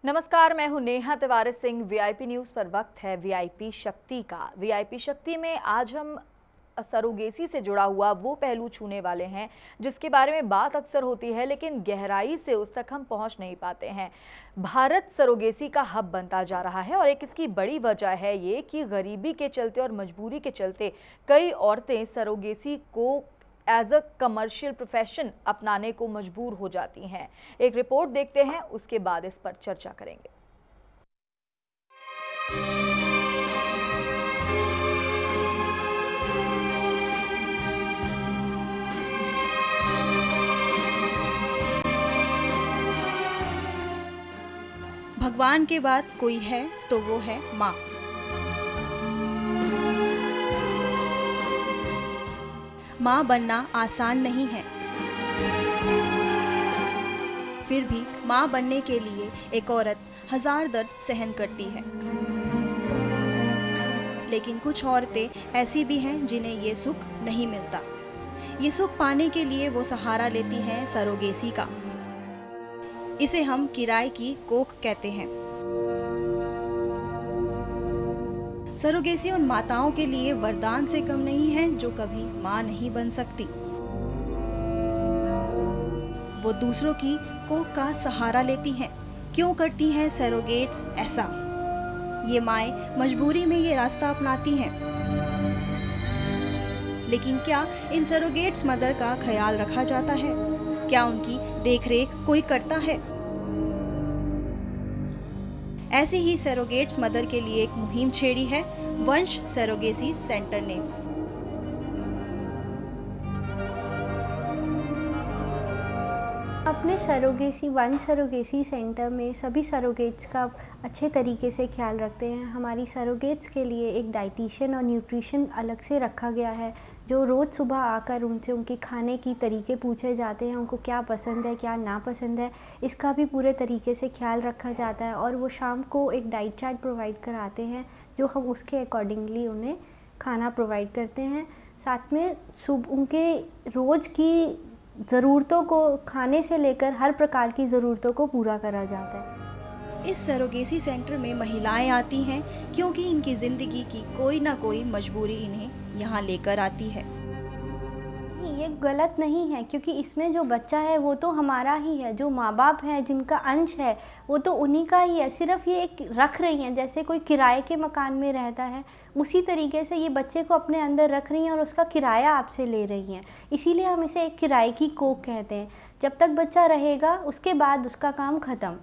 नमस्कार, मैं हूं नेहा तिवारी सिंह। वीआईपी न्यूज़ पर वक्त है वीआईपी शक्ति का। वीआईपी शक्ति में आज हम सरोगेसी से जुड़ा हुआ वो पहलू छूने वाले हैं जिसके बारे में बात अक्सर होती है, लेकिन गहराई से उस तक हम पहुंच नहीं पाते हैं। भारत सरोगेसी का हब बनता जा रहा है और एक इसकी बड़ी वजह है ये कि गरीबी के चलते और मजबूरी के चलते कई औरतें सरोगेसी को एज अ कमर्शियल प्रोफेशन अपनाने को मजबूर हो जाती हैं। एक रिपोर्ट देखते हैं, उसके बाद इस पर चर्चा करेंगे। भगवान के बाद कोई है तो वो है माँ। माँ बनना आसान नहीं है, फिर भी माँ बनने के लिए एक औरत हजार दर्द सहन करती है। लेकिन कुछ औरतें ऐसी भी हैं जिन्हें ये सुख नहीं मिलता। ये सुख पाने के लिए वो सहारा लेती हैं सरोगेसी का। इसे हम किराए की कोख कहते हैं। सरोगेसी उन माताओं के लिए वरदान से कम नहीं है जो कभी मां नहीं बन सकती। वो दूसरों की कोख का सहारा लेती हैं। क्यों करती हैं सरोगेट्स ऐसा? ये माएं मजबूरी में ये रास्ता अपनाती हैं। लेकिन क्या इन सरोगेट्स मदर का ख्याल रखा जाता है? क्या उनकी देखरेख कोई करता है? ऐसे ही सरोगेट्स मदर के लिए एक मुहिम छेड़ी है वंश सरोगेसी सेंटर ने। अपने वंश सरोगेसी सेंटर में सभी सरोगेट्स का अच्छे तरीके से ख्याल रखते हैं। हमारी सरोगेट्स के लिए एक डाइटिशियन और न्यूट्रिशन अलग से रखा गया है, जो रोज़ सुबह आकर उनसे उनके खाने की तरीके पूछे जाते हैं, उनको क्या पसंद है क्या ना पसंद है, इसका भी पूरे तरीके से ख्याल रखा जाता है। और वो शाम को एक डाइट चार्ट प्रोवाइड कराते हैं, जो हम उसके अकॉर्डिंगली उन्हें खाना प्रोवाइड करते हैं। साथ में उनके रोज़ की ज़रूरतों को, खाने से लेकर हर प्रकार की ज़रूरतों को पूरा करा जाता है। इस सरोगेसी सेंटर में महिलाएं आती हैं क्योंकि इनकी ज़िंदगी की कोई ना कोई मजबूरी इन्हें यहाँ लेकर आती है। ये गलत नहीं है, क्योंकि इसमें जो बच्चा है वो तो हमारा ही है, जो माँ बाप हैं जिनका अंश है वो तो उन्हीं का ही है। सिर्फ ये एक रख रही हैं, जैसे कोई किराए के मकान में रहता है उसी तरीके से ये बच्चे को अपने अंदर रख रही हैं और उसका किराया आपसे ले रही हैं। इसीलिए हम इसे एक किराए की कोख कहते हैं। जब तक बच्चा रहेगा उसके बाद उसका काम ख़त्म।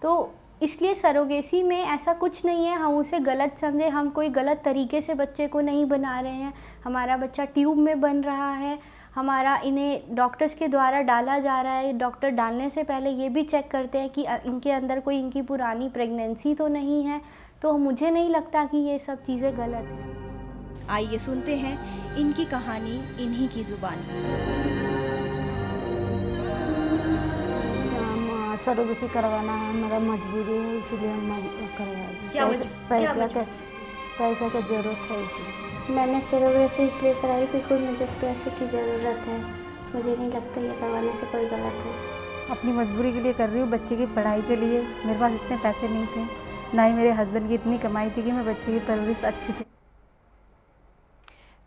तो इसलिए सरोगेसी में ऐसा कुछ नहीं है हम उसे गलत समझे, हम कोई गलत तरीके से बच्चे को नहीं बना रहे हैं। हमारा बच्चा ट्यूब में बन रहा है, हमारा इन्हें डॉक्टर्स के द्वारा डाला जा रहा है। डॉक्टर डालने से पहले ये भी चेक करते हैं कि इनके अंदर कोई इनकी पुरानी प्रेगनेंसी तो नहीं है। तो मुझे नहीं लगता कि ये सब चीज़ें गलत हैं। आइए सुनते हैं इनकी कहानी इन्हीं की ज़ुबान। सरोगेसी करवाना हमारा मजबूरी है, इसलिए हम करवा रहे। पैसा का ज़रूरत है इसलिए। मैंने सरोगेसी इसलिए कराई क्योंकि मुझे पैसे की ज़रूरत है। मुझे नहीं लगता ये करवाने से कोई गलत है। अपनी मजबूरी के लिए कर रही हूँ, बच्चे की पढ़ाई के लिए। मेरे पास इतने पैसे नहीं थे, ना ही मेरे हस्बैंड की इतनी कमाई थी कि मैं बच्चे की परवरिश अच्छी से।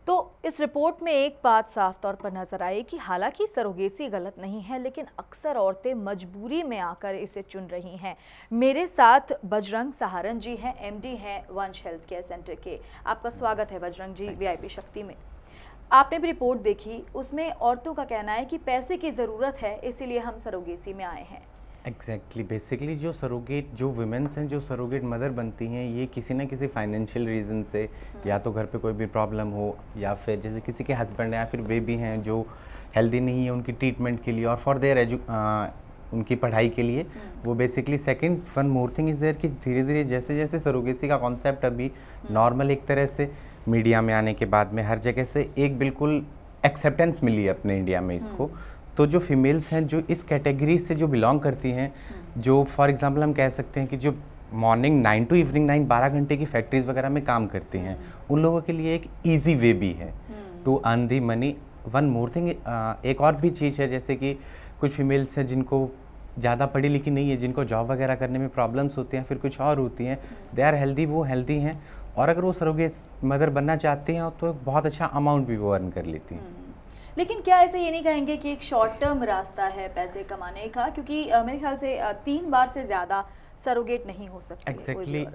तो इस रिपोर्ट में एक बात साफ तौर पर नजर आई कि हालांकि सरोगेसी गलत नहीं है, लेकिन अक्सर औरतें मजबूरी में आकर इसे चुन रही हैं। मेरे साथ बजरंग सहारन जी हैं, एमडी हैं वंश हेल्थ केयर सेंटर के। आपका स्वागत है बजरंग जी वीआईपी शक्ति में। आपने भी रिपोर्ट देखी, उसमें औरतों का कहना है कि पैसे की ज़रूरत है, इसीलिए हम सरोगेसी में आए हैं। एग्जैक्टली बेसिकली जो वुमेन्स हैं जो सरोगेट मदर बनती हैं, ये किसी ना किसी फाइनेंशियल रीज़न से, या तो घर पे कोई भी प्रॉब्लम हो, या फिर जैसे किसी के हस्बैंड या फिर बेबी हैं जो हेल्दी नहीं है, उनकी ट्रीटमेंट के लिए और फॉर देयर उनकी पढ़ाई के लिए वो basically second one more thing is there कि धीरे धीरे जैसे जैसे सरोगेसी का कॉन्सेप्ट अभी नॉर्मल एक तरह से मीडिया में आने के बाद में हर जगह से एक बिल्कुल एक्सेप्टेंस मिली है अपने इंडिया में इसको। तो जो फीमेल्स हैं जो इस कैटेगरी से जो बिलोंग करती हैं, जो फॉर एग्जांपल हम कह सकते हैं कि जो मॉर्निंग 9 टू इवनिंग 9 12 घंटे की फैक्ट्रीज वगैरह में काम करती हैं, उन लोगों के लिए एक ईजी वे भी है to earn the money. One more thing, एक और भी चीज़ है, जैसे कि कुछ फीमेल्स हैं जिनको ज़्यादा पढ़ी लिखी नहीं है, जिनको जॉब वगैरह करने में प्रॉब्लम्स होती हैं, फिर कुछ और होती हैं, दे आर हेल्दी, वो हेल्दी हैं, और अगर वो सरोगेट मदर बनना चाहती हैं तो एक बहुत अच्छा अमाउंट भी वो अर्न कर लेती हैं। लेकिन क्या ऐसे ये नहीं कहेंगे कि एक शॉर्ट टर्म रास्ता है पैसे कमाने का, क्योंकि मेरे ख्याल से 3 बार से ज़्यादा सरोगेट नहीं हो सकती? Exactly,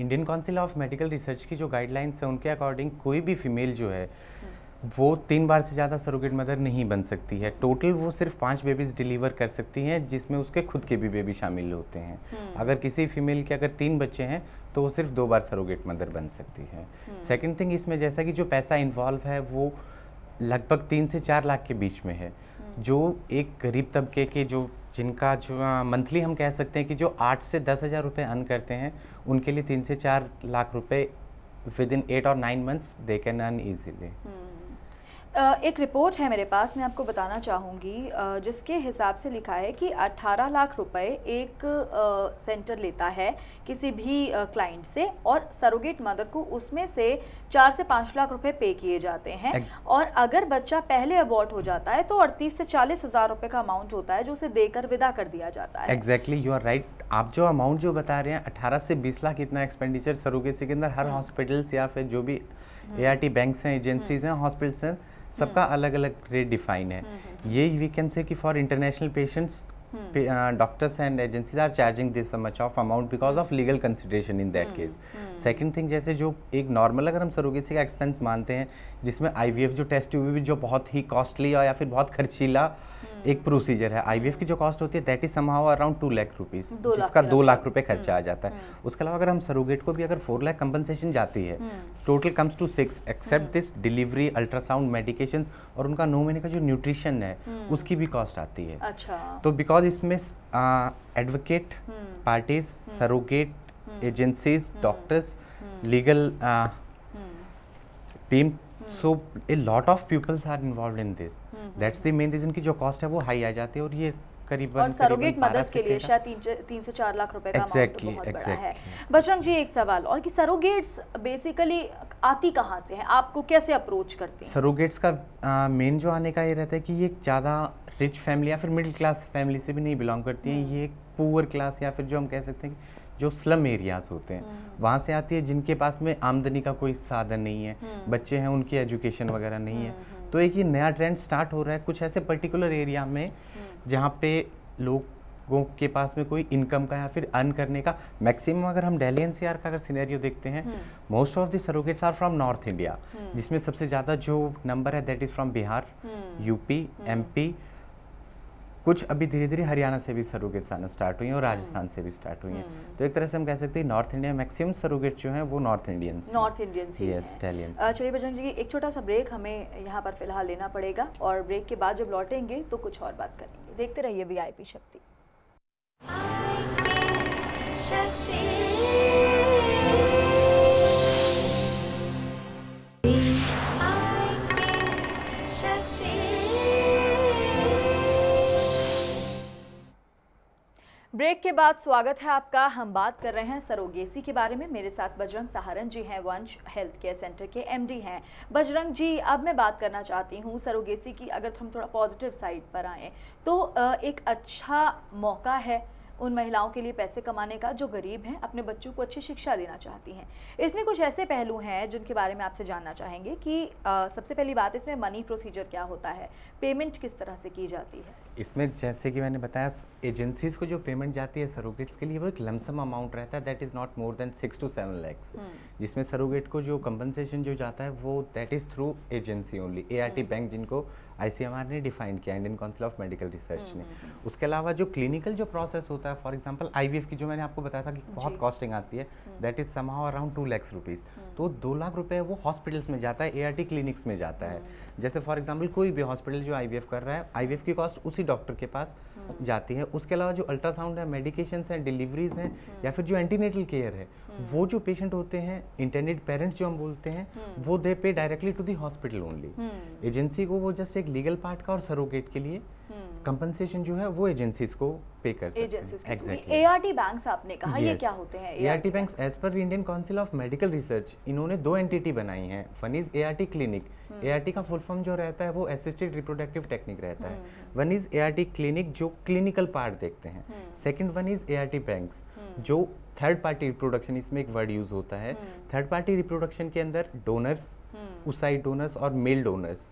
Indian Council of Medical research की जो गाइडलाइंस है उनके अकॉर्डिंग कोई भी फीमेल जो है वो 3 बार से ज़्यादा सरोगेट मदर नहीं बन सकती है। टोटल वो सिर्फ 5 बेबीज़ डिलीवर कर सकती हैं, जिसमें उसके खुद के भी बेबी शामिल होते हैं। अगर किसी फीमेल के अगर 3 बच्चे हैं तो वो सिर्फ 2 बार सरोगेट मदर बन सकती है। सेकंड थिंग, इसमें जैसा कि जो पैसा इन्वॉल्व है वो लगभग 3 से 4 लाख के बीच में है, जो एक गरीब तबके के जिनका जो मंथली हम कह सकते हैं कि जो 8 से 10 हज़ार रुपये अर्न करते हैं, उनके लिए 3 से 4 लाख रुपए विद इन 8 और 9 months they can earn easily. एक रिपोर्ट है मेरे पास, मैं आपको बताना चाहूँगी, जिसके हिसाब से लिखा है कि 18 लाख रुपए एक सेंटर लेता है किसी भी क्लाइंट से, और सरोगेट मदर को उसमें से 4 से 5 लाख रुपए पे किए जाते हैं, और अगर बच्चा पहले अबॉर्ट हो जाता है तो 38 से 40 हज़ार रुपये का अमाउंट होता है जो उसे देकर विदा कर दिया जाता है। Exactly, you are right. आप जो अमाउंट जो बता रहे हैं 18 से 20 लाख इतना एक्सपेंडिचर सरोगेसी के अंदर हर हॉस्पिटल्स या फिर जो भी ART बैंक्स हैं, एजेंसीज हैं, हॉस्पिटल्स हैं, सबका अलग अलग रेट डिफाइन है। ये वी कैन से कि for international patients doctors and agencies are charging this much of amount because of legal consideration in that case. Second thing, जैसे जो एक नॉर्मल अगर हम सरोगेसी का एक्सपेंस मानते हैं, जिसमें IVF जो टेस्ट ट्यूब भी जो बहुत ही कॉस्टली या फिर बहुत खर्चीला एक प्रोसीजर है, IVF की जो कॉस्ट होती है that is somehow around 2 lakh rupees, जिसका 2 लाख रुपए खर्चा आ जाता है। उसके अलावा अगर हम सरोगेट को भी अगर 4 लाख कंपनसेशन जाती है, total comes to 6 except this delivery, ultrasound, medication और उनका 9 महीने का जो न्यूट्रिशन है उसकी भी कॉस्ट आती है। अच्छा, तो बिकॉज इसमें advocate parties, surrogate agencies, doctors, legal team, so a lot of pupils are involved in this, that's the main reason कि जो कॉस्ट है वो हाई आ जाती है, और ये करीबन और सरोगेट मदर्स के लिए शायद 3 से 4 लाख रुपए का अमाउंट बहुत बड़ा है। बजरंग जी, एक सवाल और कि सरोगेट्स बेसिकली आती कहाँ से हैं, आपको कैसे अप्रोच करती हैं? सरोगेट्स का मेन जो आने का ये रहता है कि ये ज़्यादा रिच फैमिली या फिर मिडिल क्लास फैमिली से भी नहीं बिलोंग करती हैं, ये एक पुअर क्लास या फिर जो हम कह सकते हैं जो स्लम एरियाज होते हैं वहाँ से आती है, जिनके पास में आमदनी का कोई साधन नहीं है, बच्चे हैं, उनकी एजुकेशन वगैरह नहीं है। तो एक ये नया ट्रेंड स्टार्ट हो रहा है कुछ ऐसे पर्टिकुलर एरिया में जहाँ पे लोगों के पास में कोई इनकम का या फिर अर्न करने का मैक्सिमम, अगर हम दिल्ली NCR का अगर सिनेरियो देखते हैं, most of the surrogates are from North India, जिसमें सबसे ज़्यादा जो नंबर है that is from Bihar, UP, MP, कुछ अभी धीरे धीरे हरियाणा से भी सरोगेट्स आना स्टार्ट हुई हैं और राजस्थान से भी स्टार्ट हुई हैं। तो एक तरह से हम कह सकते हैं नॉर्थ इंडिया मैक्सिमम सरोगेट जो हैं वो नॉर्थ इंडियंस ही हैं। चलिए बजरंग जी, एक छोटा सा ब्रेक हमें यहाँ पर फिलहाल लेना पड़ेगा, और ब्रेक के बाद जब लौटेंगे तो कुछ और बात करेंगे। देखते रहिए VIP शक्ति। ब्रेक के बाद स्वागत है आपका। हम बात कर रहे हैं सरोगेसी के बारे में। मेरे साथ बजरंग सहारन जी हैं, वंश हेल्थ केयर सेंटर के MD हैं। बजरंग जी, अब मैं बात करना चाहती हूँ सरोगेसी की। अगर हम थोड़ा पॉजिटिव साइड पर आएँ तो एक अच्छा मौका है उन महिलाओं के लिए पैसे कमाने का जो गरीब हैं, अपने बच्चों को अच्छी शिक्षा देना चाहती हैं। इसमें कुछ ऐसे पहलू हैं जिनके बारे में आपसे जानना चाहेंगे कि सबसे पहली बात, इसमें मनी प्रोसीजर क्या होता है, पेमेंट किस तरह से की जाती है? इसमें जैसे कि मैंने बताया, एजेंसीज को जो पेमेंट जाती है सरोगेट्स के लिए वो एक लमसम अमाउंट रहता है, that is not more than 6 to 7 lakhs, जिसमें सरोगेट को जो कंपनसेशन जो जाता है वो that is through agency only, ART bank जिनको ICMR ने डिफाइन किया, Indian Council of Medical research ने। उसके अलावा जो क्लिनिकल जो प्रोसेस होता है, फॉर एग्जांपल IVF की जो मैंने आपको बताया था कि बहुत कॉस्टिंग आती है, that is somehow around 2 lakh rupees, तो 2 लाख रुपए वो हॉस्पिटल्स में जाता है, ART क्लिनिक्स में जाता है। जैसे फॉर एग्जांपल कोई भी हॉस्पिटल जो IVF कर रहा है, IVF की कॉस्ट उसी डॉक्टर के पास जाती है। उसके अलावा जो अल्ट्रासाउंड है, मेडिकेशंस हैं, डिलीवरीज हैं, या फिर जो एंटीनेटल केयर है, वो जो पेशेंट होते हैं, इंटेंडेड पेरेंट्स जो हम बोलते हैं, वो they pay directly to the hospital only. Agency को वो जस्ट एक लीगल पार्ट का और सरोगेट के लिए कंपनसेशन जो है वो एजेंसीज को पे कर सकते हैं। एग्जैक्टली। ART बैंक्स आपने कहा, ये क्या होते हैं? ART banks as per Indian Council of Medical Research, इन्होंने 2 एंटिटी बनाई हैं। One is ART clinic, ART का फुल फॉर्म जो रहता है वो असिस्टेड रिप्रोडक्टिव टेक्निक रहता है। वन इज ART क्लिनिक जो क्लिनिकल पार्ट देखते हैं, second one is ART banks जो थर्ड पार्टी रिप्रोडक्शन, इसमें एक वर्ड यूज होता है। थर्ड पार्टी रिप्रोडक्शन के अंदर डोनर्स, उसाइड डोनर्स और मेल डोनर्स,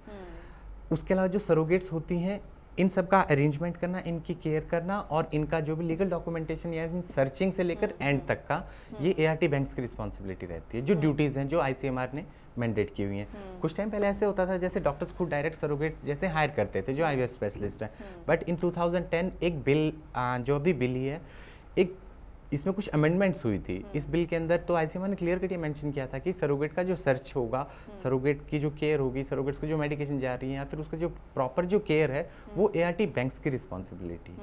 उसके अलावा जो सरोगेट्स होती हैं इन सब का अरेंजमेंट करना, इनकी केयर करना और इनका जो भी लीगल डॉक्यूमेंटेशन या सर्चिंग से लेकर एंड तक का ये ART बैंक्स की रिस्पॉन्सिबिलिटी रहती है। जो ड्यूटीज़ हैं जो ICMR ने मैंडेट की हुई हैं। कुछ टाइम पहले ऐसे होता था जैसे डॉक्टर्स खुद डायरेक्ट सरोगेट्स जैसे हायर करते थे जो IVF स्पेशलिस्ट हैं, बट इन 2010 एक बिल जो अभी बिल ही है, एक इसमें कुछ अमेंडमेंट्स हुई थी इस बिल के अंदर। तो ICMR ने क्लियर कट ये मेंशन किया था कि सरोगेट का जो सर्च होगा, सरोगेट की जो केयर होगी, सरोगेट्स को जो मेडिकेशन जा रही है या फिर उसका जो प्रॉपर जो केयर है वो ART बैंक्स की responsibility,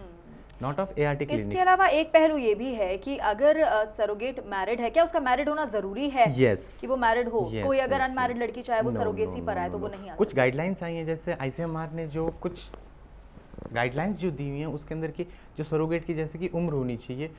not of ART clinic. इसके अलावा एक पहलू ये भी है कि अगर सरोगेट मैरिड है, क्या उसका मैरिड होना जरूरी है? कि वो मैरिड हो। कोई अगर अनमैरिड लड़की चाहे वो सरोगेसी पर आए तो वो नहीं आ सकती। कुछ गाइडलाइंस आई हैं, जैसे ICMR ने जो कुछ गाइडलाइंस जो दी हुई हैं उसके अंदर की जो सरोगेट की जैसे कि उम्र होनी चाहिए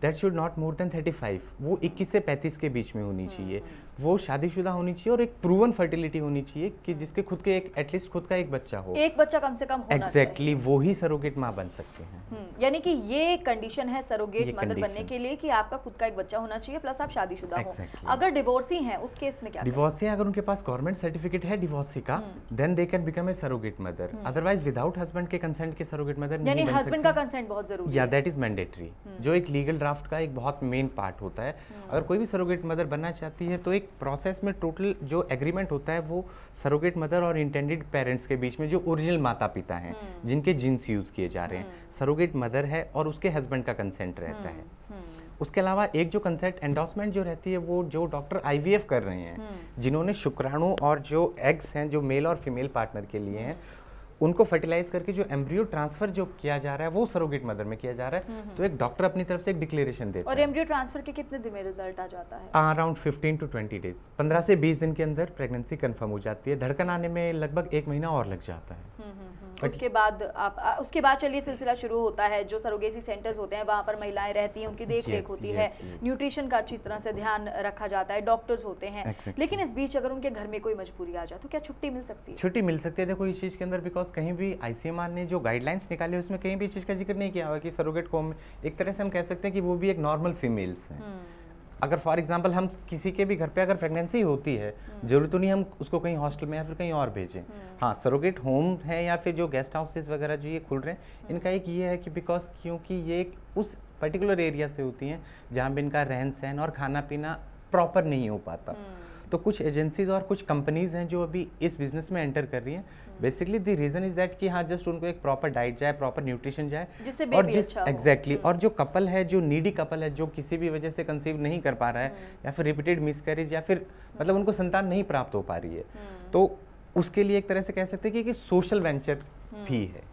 that should not more than 35, वो 21 से 35 के बीच में होनी चाहिए, वो शादीशुदा होनी चाहिए और एक प्रूवन फर्टिलिटी होनी चाहिए कि जिसके खुद के एक एटलीस्ट खुद का एक बच्चा हो, एक बच्चा कम से कम होना exactly, वो ही सरोगेट माँ बन सकते हैं। यानी कि ये कंडीशन है सरोगेट मदर बनने के लिए कि आपका खुद का एक बच्चा होना चाहिए प्लस आप शादीशुदा हो। अगर डिवोर्सी हैं उस केस में क्या? डिवोर्सी अगर उनके पास गवर्नमेंट सर्टिफिकेट है डिवोर्सी का, then they can become a surrogate mother. Otherwise without husband के कंसेंट के सरोगेट मदर नहीं बन सकती। यानी हस्बैंड का कंसेंट बहुत जरूरी है। या दैट इज मैंडेटरी, जो एक लीगल ड्राफ्ट का एक बहुत मेन पार्ट होता है। अगर कोई भी सरोगेट मदर बनना चाहती है तो एक प्रोसेस में टोटल जो एग्रीमेंट होता है वो सरोगेट मदर और इंटेंडेड पेरेंट्स के बीच में जो ओरिजिनल माता पिता हैं जिनके जीन्स यूज किए जा रहे हैं, सरोगेट मदर है और उसके हस्बैंड का कंसेंट रहता है। उसके अलावा एक जो कंसेंट एंडोर्समेंट जो रहती है वो जो डॉक्टर IVF कर रहे हैं, जिन्होंने शुक्राणु और जो एग्स हैं जो मेल और फीमेल पार्टनर के लिए हैं, उनको फर्टिलाइज करके जो एम्ब्रियो ट्रांसफर जो किया जा रहा है वो सरोगेट मदर में किया जा रहा है। तो एक डॉक्टर अपनी तरफ से एक डिक्लेरेशन देता है। और एम्ब्रियो ट्रांसफर के कितने दिन में रिजल्ट आ जाता है? अराउंड 15 to 20 डेज, 15 से 20 दिन के अंदर प्रेगनेंसी कंफर्म हो जाती है। धड़कन आने में लगभग 1 महीना और लग जाता है। उसके बाद चलिए सिलसिला शुरू होता है। जो सरोगेसी सेंटर्स होते हैं वहाँ पर महिलाएं रहती हैं, उनकी देख रेख होती है, न्यूट्रिशन का अच्छी तरह से ध्यान रखा जाता है, डॉक्टर्स होते हैं। लेकिन इस बीच अगर उनके घर में कोई मजबूरी आ जाए तो क्या छुट्टी मिल सकती है? छुट्टी मिल सकती है। देखो इस चीज़ के अंदर बिकॉज कहीं भी ICMR ने जो गाइडलाइंस निकाले उसमें कहीं भी इस चीज़ का जिक्र नहीं किया हुआ कि सरोगेट को एक तरह से हम कह सकते हैं कि वो भी एक नॉर्मल फीमेल्स हैं। अगर फॉर एग्जांपल हम किसी के भी घर पे अगर प्रेगनेंसी होती है, जरूरत तो नहीं हम उसको कहीं हॉस्टल में या फिर कहीं और भेजें। हाँ, सरोगेट होम है या फिर जो गेस्ट हाउसेस वगैरह जो ये खुल रहे हैं, इनका एक ये है कि बिकॉज क्योंकि ये उस पर्टिकुलर एरिया से होती हैं जहाँ पे इनका रहन सहन और खाना पीना प्रॉपर नहीं हो पाता। तो कुछ एजेंसीज और कुछ कंपनीज हैं जो अभी इस बिजनेस में एंटर कर रही हैं। Basically the reason is that कि हाँ जस्ट उनको एक प्रॉपर डाइट जाए, प्रॉपर न्यूट्रिशन जाए, और जिस एग्जैक्टली और जो कपल है, जो नीडी कपल है, जो किसी भी वजह से कंसीव नहीं कर पा रहा है या फिर रिपीटेड मिसकैरेज या फिर मतलब उनको संतान नहीं प्राप्त हो पा रही है, तो उसके लिए एक तरह से कह सकते हैं कि सोशल वेंचर भी है।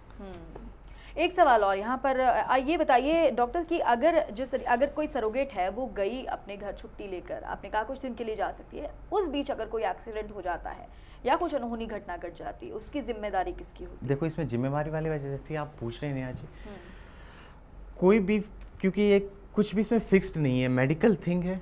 एक सवाल और यहाँ पर ये बताइए डॉक्टर कि अगर कोई सरोगेट है वो गई अपने घर छुट्टी लेकर, आपने कहा कुछ दिन के लिए जा सकती है, उस बीच अगर कोई एक्सीडेंट हो जाता है या कुछ अनहोनी घटना घट जाती है, उसकी जिम्मेदारी किसकी होती है? देखो इसमें जिम्मेवारी वाली वजह से आप पूछ रहे हैं नेहा जी, कोई भी, क्योंकि ये कुछ भी इसमें फिक्स्ड नहीं है, मेडिकल थिंग है,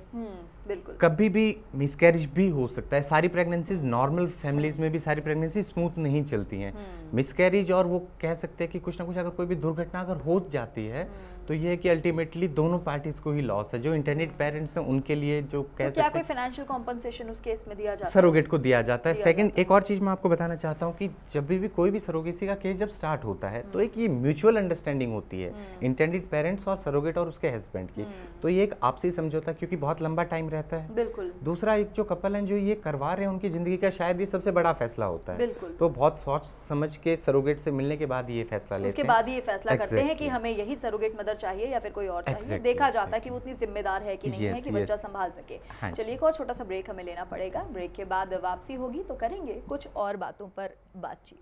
बिल्कुल कभी भी मिसकैरेज भी हो सकता है। सारी प्रेगनेंसीज नॉर्मल फैमिलीज में भी सारी प्रेगनेंसी स्मूथ नहीं चलती हैं, मिसकैरेज और वो कह सकते हैं कि कुछ ना कुछ अगर कोई भी दुर्घटना अगर हो जाती है तो ये है कि अल्टीमेटली दोनों पार्टीज को ही लॉस है। जो इंटेंडेड पेरेंट्स हैं उनके लिए जो कह सकते हैं, क्या कोई फाइनेंशियल कॉम्पनसेशन उस केस में दिया जाता है? सरोगेट को दिया जाता है। सेकंड एक और चीज मैं आपको बताना चाहता हूँ कि जब भी कोई भी सरोगेसी का केस जब स्टार्ट होता है तो एक ये म्यूचुअल अंडरस्टैंडिंग होती है इंटेंडेड पेरेंट्स और सरोगेट और उसके हस्बैंड की, तो ये एक आपसी समझौता, क्योंकि बहुत लंबा टाइम रहता है। बिल्कुल। दूसरा एक जो कपल हैं जो ये करवा रहे हैं उनकी जिंदगी का शायद ये सबसे बड़ा फैसला होता है, तो बहुत सोच समझ के सरोगेट से मिलने के बाद ये फैसला लेते हैं, उसके बाद ये फैसला करते हैं कि हमें यही सरोगेट मदर चाहिए या फिर कोई और चाहिए। देखा जाता है कि वो उतनी जिम्मेदार है कि नहीं है कि बच्चा संभाल सके। चलिए एक और छोटा सा ब्रेक हमें लेना पड़ेगा, ब्रेक के बाद वापसी होगी तो करेंगे कुछ और बातों पर बातचीत।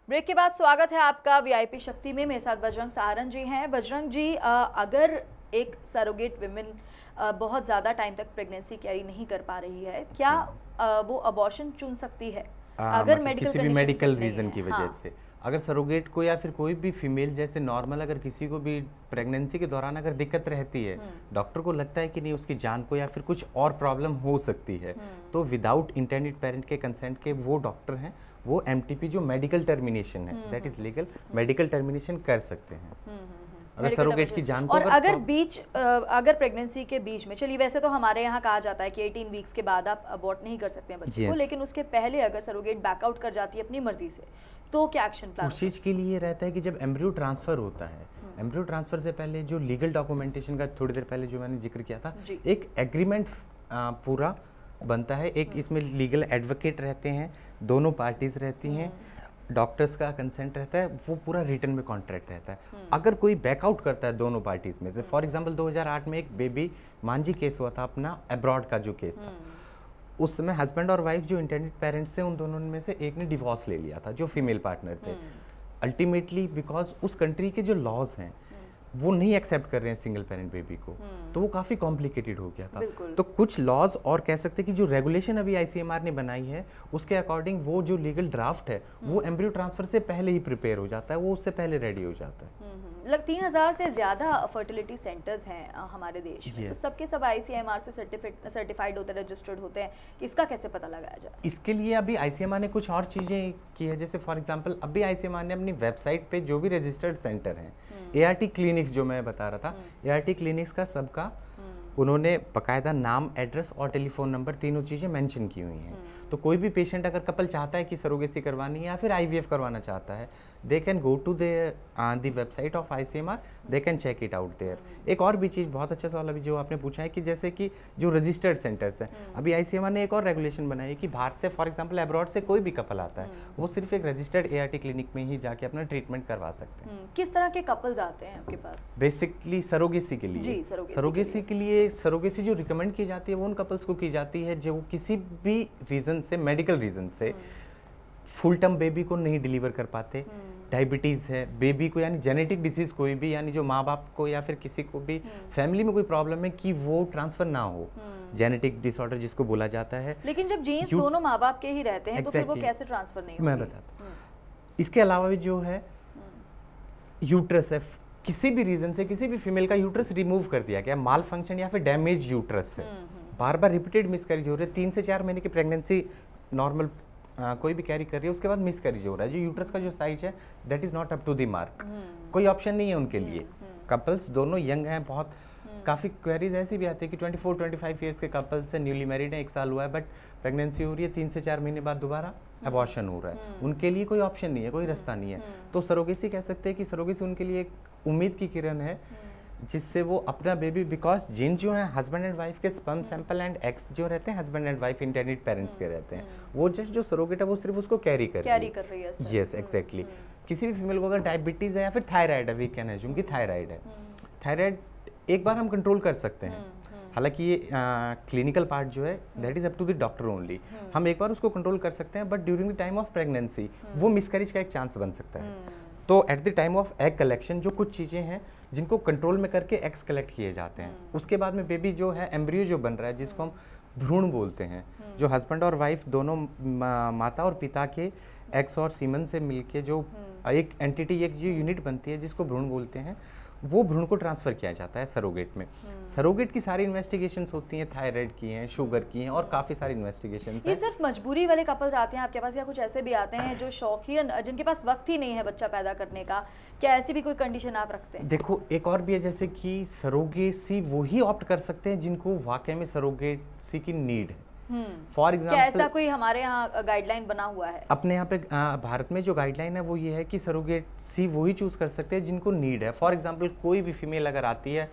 ब्रेक के बाद स्वागत है आपका VIP शक्ति में। मेरे साथ बजरंग सहारन जी हैं। बजरंग जी, अगर एक सरोगेट विमेन बहुत ज़्यादा टाइम तक प्रेगनेंसी कैरी नहीं कर पा रही है, क्या वो अबॉर्शन चुन सकती है अगर मेडिकल रीजन की वजह से? अगर सरोगेट को या फिर कोई भी फीमेल जैसे नॉर्मल अगर किसी को भी प्रेगनेंसी के दौरान अगर दिक्कत रहती है, डॉक्टर को लगता है कि नहीं उसकी जान को या फिर कुछ और प्रॉब्लम हो सकती है, तो विदाउट इंटेंडेड पेरेंट के कंसेंट के वो डॉक्टर हैं, वो एमटीपी जो मेडिकल टर्मिनेशन है, that is legal, medical termination कर सकते हैं अगर सरोगेट की जान को। और अगर प्रेगनेंसी के बीच में, चलिए वैसे तो हमारे यहाँ कहा जाता है कि 18 वीक्स के बाद आप अबॉर्ट नहीं कर सकते हैं बच्चे को, लेकिन उसके पहले अगर सरोगेट बैकआउट कर जाती है अपनी मर्जी से, तो क्या एक्शन प्लान? उस चीज़ के लिए रहता है कि जब एम्ब्रियो ट्रांसफर होता है, एम्ब्रियो ट्रांसफर से पहले जो लीगल डॉक्यूमेंटेशन का थोड़ी देर पहले जो मैंने जिक्र किया था, एक एग्रीमेंट पूरा बनता है, एक इसमें लीगल एडवोकेट रहते हैं, दोनों पार्टीज रहती हैं, डॉक्टर्स का कंसेंट रहता है, वो पूरा रिटर्न में कॉन्ट्रैक्ट रहता है। अगर कोई बैकआउट करता है दोनों पार्टीज में से, फॉर एग्जांपल 2008 में एक बेबी मांझी केस हुआ था अपना, अब्रॉड का जो केस था, उस समय हस्बैंड और वाइफ जो इंटेंडेड पेरेंट्स थे, उन दोनों में से एक ने डिवोर्स ले लिया था, जो फीमेल पार्टनर थे। अल्टीमेटली बिकॉज उस कंट्री के जो लॉज हैं वो नहीं एक्सेप्ट कर रहे हैं सिंगल पेरेंट बेबी को, तो वो काफ़ी कॉम्प्लिकेटेड हो गया था। तो कुछ लॉज और कह सकते हैं कि जो रेगुलेशन अभी आईसीएमआर ने बनाई है, उसके अकॉर्डिंग वो जो लीगल ड्राफ्ट है वो एम्ब्रियो ट्रांसफर से पहले ही प्रिपेयर हो जाता है, वो उससे पहले रेडी हो जाता है। 3000 से ज़्यादा फर्टिलिटी सेंटर्स हैं हमारे देश में, तो सबके सब आईसीएमआर से सर्टिफाइड होते हैं, रजिस्टर्ड होते हैं, इसका कैसे पता लगाया जाए? इसके लिए अभी आईसीएमआर ने कुछ और चीज़ें की है, जैसे फॉर एग्जांपल अभी आईसीएमआर ने अपनी वेबसाइट पे जो भी रजिस्टर्ड सेंटर हैं, एआरटी क्लिनिक्स जो मैं बता रहा था, एआरटी क्लिनिक्स का सबका उन्होंने बकायदा नाम, एड्रेस और टेलीफोन नंबर, तीनों चीज़ें मेंशन की हुई हैं। तो कोई भी पेशेंट अगर कपल चाहता है कि सरोगेसी करवानी है या फिर आईवीएफ करवाना चाहता है, they can go to the website of ICMR, they can check it out there. एक और भी चीज़, बहुत अच्छा सवाल अभी जो आपने पूछा है कि जैसे कि जो रजिस्टर्ड सेंटर्स हैं, अभी आईसीएमआर ने एक और रेगुलेशन बनाई है कि बाहर से फॉर एग्जांपल अब्रॉड से कोई भी कपल आता है, वो सिर्फ एक रजिस्टर्ड एआरटी क्लिनिक में ही जाके अपना ट्रीटमेंट करवा सकते हैं। किस तरह के कपल्स आते हैं आपके पास? बेसिकली सरोगेसी के लिए, सरोगेसी के लिए सरोगेसी जो रिकमेंड की जाती है वो उन कपल्स को की जाती है जो किसी भी रीज़न से, मेडिकल रीज़न से फुल टर्म बेबी को नहीं डिलीवर कर पाते, डायबिटीज़ है बेबी को, यानी जेनेटिक डिसीज़ कोई भी, यानी जो माँ बाप को या फिर किसी को भी फैमिली में कोई प्रॉब्लम है कि वो ट्रांसफ़र ना हो, जेनेटिक डिसऑर्डर जिसको बोला जाता है। लेकिन जब जीन्स दोनों माँ बाप के ही रहते हैं, तो फिर वो कैसे ट्रांसफ़र नहीं होंगे? मैं बताता हूँ। इसके अलावा भी जो है यूट्रस है, किसी भी रीज़न से किसी भी फीमेल का यूट्रस रिमूव कर दिया गया, माल फंक्शन या फिर डैमेज यूट्रस है, बार बार रिपीटेड मिसकैरेज हो रहे हैं, 3 से 4 महीने की प्रेगनेंसी नॉर्मल कोई भी कैरी कर रही है, उसके बाद मिसकैरेज हो रहा है, जो यूट्रस का जो साइज है that is not up to the mark, कोई ऑप्शन नहीं है उनके लिए। कपल्स दोनों यंग हैं, बहुत काफ़ी क्वेरीज ऐसी भी आती है कि 24-25 ईयर्स के कपल्स से न्यूली मैरिड है, 1 साल हुआ है, बट प्रेगनेंसी हो रही है, 3 से 4 महीने बाद दोबारा अबॉर्शन हो रहा है, उनके लिए कोई ऑप्शन नहीं है, कोई रास्ता नहीं है। तो सरोगेसी कह सकते हैं कि सरोगेसी उनके लिए एक उम्मीद की किरण है, जिससे वो अपना बेबी, बिकॉज जिन जो है हस्बैंड एंड वाइफ के स्पर्म सैंपल एंड एग्स जो रहते हैं husband and wife intended parents के रहते हैं, वो जस्ट जो सरोगेट है वो सिर्फ उसको कैरी कर रही है। Yes exactly. किसी भी फीमेल को अगर डायबिटीज़ है या फिर थायराइड है, वी कैन एज्यूम कि थायराइड है, थायराइड एक बार हम कंट्रोल कर सकते हैं, हालांकि ये क्लिनिकल पार्ट जो है that is up to the doctor only, हम एक बार उसको कंट्रोल कर सकते हैं, but during the time of pregnancy वो मिसकैरेज का एक चांस बन सकता है। तो at the time of egg collection जो कुछ चीज़ें हैं जिनको कंट्रोल में करके एग्स कलेक्ट किए जाते हैं, उसके बाद में बेबी जो है एम्ब्रियो जो बन रहा है, जिसको हम भ्रूण बोलते हैं, जो हस्बैंड और वाइफ दोनों माता और पिता के एग्स और सीमन से मिलके जो एक एंटिटी, एक जो यूनिट बनती है जिसको भ्रूण बोलते हैं, वो भ्रूण को ट्रांसफ़र किया जाता है सरोगेट में। सरोगेट की सारी इन्वेस्टिगेशंस होती हैं, थायराइड की हैं, शुगर की हैं और काफ़ी सारी इन्वेस्टिगेशंस हैं। ये सिर्फ मजबूरी वाले कपल्स आते हैं आपके पास या कुछ ऐसे भी आते हैं जो शौकीन, जिनके पास वक्त ही नहीं है बच्चा पैदा करने का, क्या ऐसी भी कोई कंडीशन आप रखते हैं? देखो एक और भी है, जैसे कि सरोगेसी वही ऑप्ट कर सकते हैं जिनको वाकई में सरोगेसी की नीड है। फॉर एग्जाम्पल, क्या ऐसा कोई हमारे यहाँ गाइडलाइन बना हुआ है? अपने यहाँ पे भारत में जो गाइडलाइन है वो ये है कि सरोगेसी वही चूज कर सकते हैं जिनको नीड है। फॉर एग्जांपल कोई भी फीमेल अगर आती है,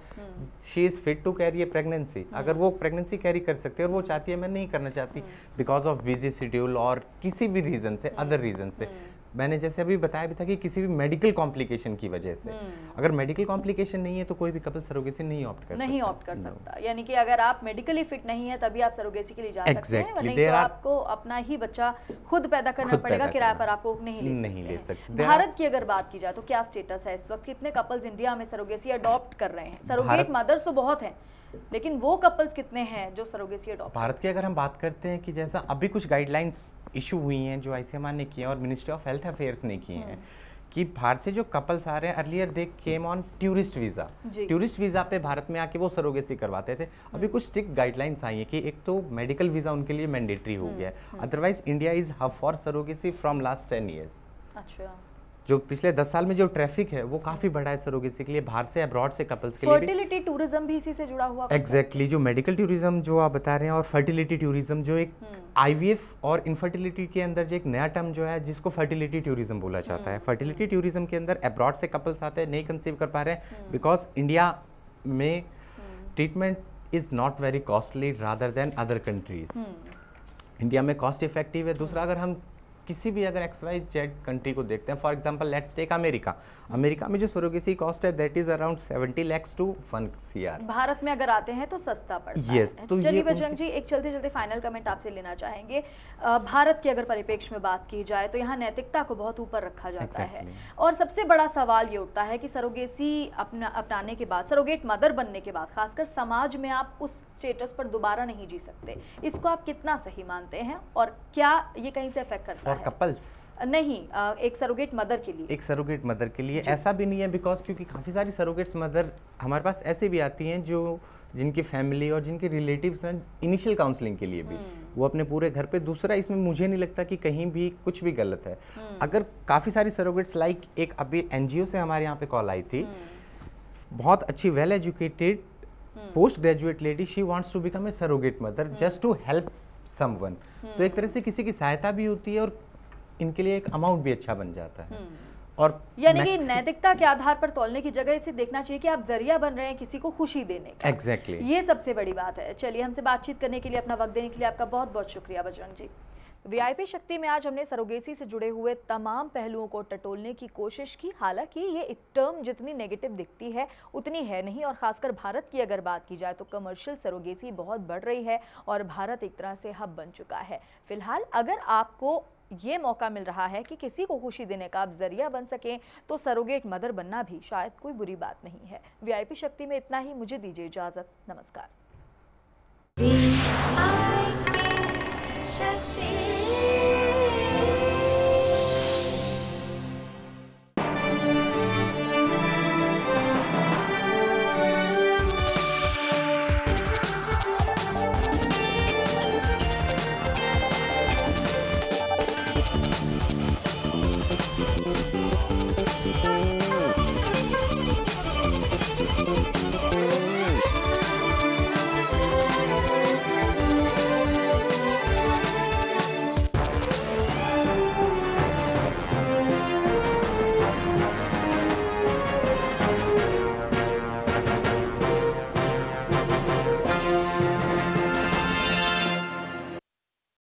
she is fit to carry a pregnancy, अगर वो प्रेगनेंसी कैरी कर सकती है और वो चाहती है मैं नहीं करना चाहती बिकॉज ऑफ बिजी शेड्यूल और किसी भी रीजन से, अदर रीजन से, मैंने जैसे अभी बताया भी था कि किसी भी मेडिकल कॉम्प्लिकेशन की वजह से, अगर मेडिकल कॉम्प्लिकेशन नहीं है तो कोई भी कपल सरोगेसी नहीं ऑप्ट कर सकता। यानी कि अगर आप मेडिकली फिट नहीं है तभी आप सरोगेसी के लिए जा सकते हैं, नहीं तो आपको अपना ही बच्चा खुद पैदा करना पड़ेगा, किराए पर आपको नहीं ले सकते। भारत की अगर बात की जाए तो क्या स्टेटस है इस वक्त? कितने कपल्स इंडिया में सरोगेसी अडॉप्ट कर रहे हैं? सरोगेट मदर्स तो बहुत हैं, लेकिन वो कपल्स कितने हैं जो सरोगेसी अडॉप्ट? भारत की अगर हम बात करते हैं कि जैसा अभी कुछ गाइडलाइंस इशू हुई हैं जो ICMR ने किए हैं और मिनिस्ट्री ऑफ हेल्थ अफेयर्स ने किए हैं कि भारत से जो कपल्स आ रहे हैं, earlier they came on tourist visa पे भारत में आके वो सरोगेसी करवाते थे। अभी कुछ स्ट्रिक्ट गाइडलाइंस आई हैं कि एक तो मेडिकल वीज़ा उनके लिए मैंडेटरी हो गया है, otherwise India is hub for surrogacy from last 10 years. अच्छा, जो पिछले 10 साल में जो ट्रैफिक है वो काफी बढ़ा है सरोगेसी के लिए, बाहर से अब्रॉड से कपल्स के लिए। फर्टिलिटी टूरिज्म भी इसी से जुड़ा हुआ? एग्जैक्टली, जो मेडिकल टूरिज्म जो आप बता रहे हैं और फर्टिलिटी टूरिज्म जो एक IVF और इनफर्टिलिटी के अंदर जो एक नया टर्म जो है जिसको फर्टिलिटी टूरिज्म बोला जाता है। फर्टिलिटी टूरिज्म के अंदर अब्रॉड से कपल्स आते हैं, नहीं कंसीव कर पा रहे हैं बिकॉज इंडिया में treatment is not very costly rather than other countries. India में कॉस्ट इफेक्टिव है। दूसरा, अगर हम किसी भी अगर XYZ कंट्री को देखते हैं, for example let's take America में जो सरोगेसी कॉस्ट है that is around 70 lakh to 1 crore। Bharat में अगर आते हैं तो सस्ता पड़ता है। तो चलिए बजरंग जी, एक चलते फाइनल कमेंट आपसे लेना चाहेंगे। भारत के अगर परिप्रेक्ष्य में बात की जाए तो यहाँ नैतिकता को बहुत ऊपर रखा जाता है और सबसे बड़ा सवाल ये उठता है कि सरोगेसी अपनाने के बाद, सरोगेट मदर बनने के बाद खासकर समाज में आप उस स्टेटस पर दोबारा नहीं जी सकते। इसको आप कितना सही मानते हैं और क्या ये कहीं से इफेक्ट करता है? कपल्स नहीं, एक सरोगेट मदर के लिए। एक सरोगेट मदर के लिए ऐसा भी नहीं है बिकॉज क्योंकि काफ़ी सारी सरोगेट्स मदर हमारे पास ऐसे भी आती हैं जो जिनकी फैमिली और जिनके रिलेटिव्स हैं इनिशियल काउंसलिंग के लिए भी वो अपने पूरे घर पे। दूसरा, इसमें मुझे नहीं लगता कि कहीं भी कुछ भी गलत है। अगर काफ़ी सारी सरोगेट्स लाइक एक अभी NGO से हमारे यहाँ पे कॉल आई थी, बहुत अच्छी well educated post graduate lady, she wants to become a surrogate mother just to help someone. तो एक तरह से किसी की सहायता भी होती है और इनके लिए एक अमाउंट भी अच्छा बन जाता है। और यानी कि नैतिकता के आधार पर तौलने की जगह इसे देखना चाहिए कि आप जरिया बन रहे हैं किसी को खुशी देने का। एग्जैक्टली, ये सबसे बड़ी बात है। चलिए, हमसे बातचीत करने के लिए, अपना वक्त देने के लिए आपका बहुत बहुत शुक्रिया बजरंग जी। VIP शक्ति में आज हमने सरोगेसी से जुड़े हुए तमाम पहलुओं को टटोलने की कोशिश की। हालांकि ये एक टर्म जितनी नेगेटिव दिखती है उतनी है नहीं और खासकर भारत की अगर बात की जाए तो कमर्शियल सरोगेसी बहुत बढ़ रही है और भारत एक तरह से हब बन चुका है। फिलहाल अगर आपको ये मौका मिल रहा है कि किसी को खुशी देने का आप जरिया बन सकें तो सरोगेट मदर बनना भी शायद कोई बुरी बात नहीं है। VIP शक्ति में इतना ही, मुझे दीजिए इजाजत, नमस्कार। We'll be right back.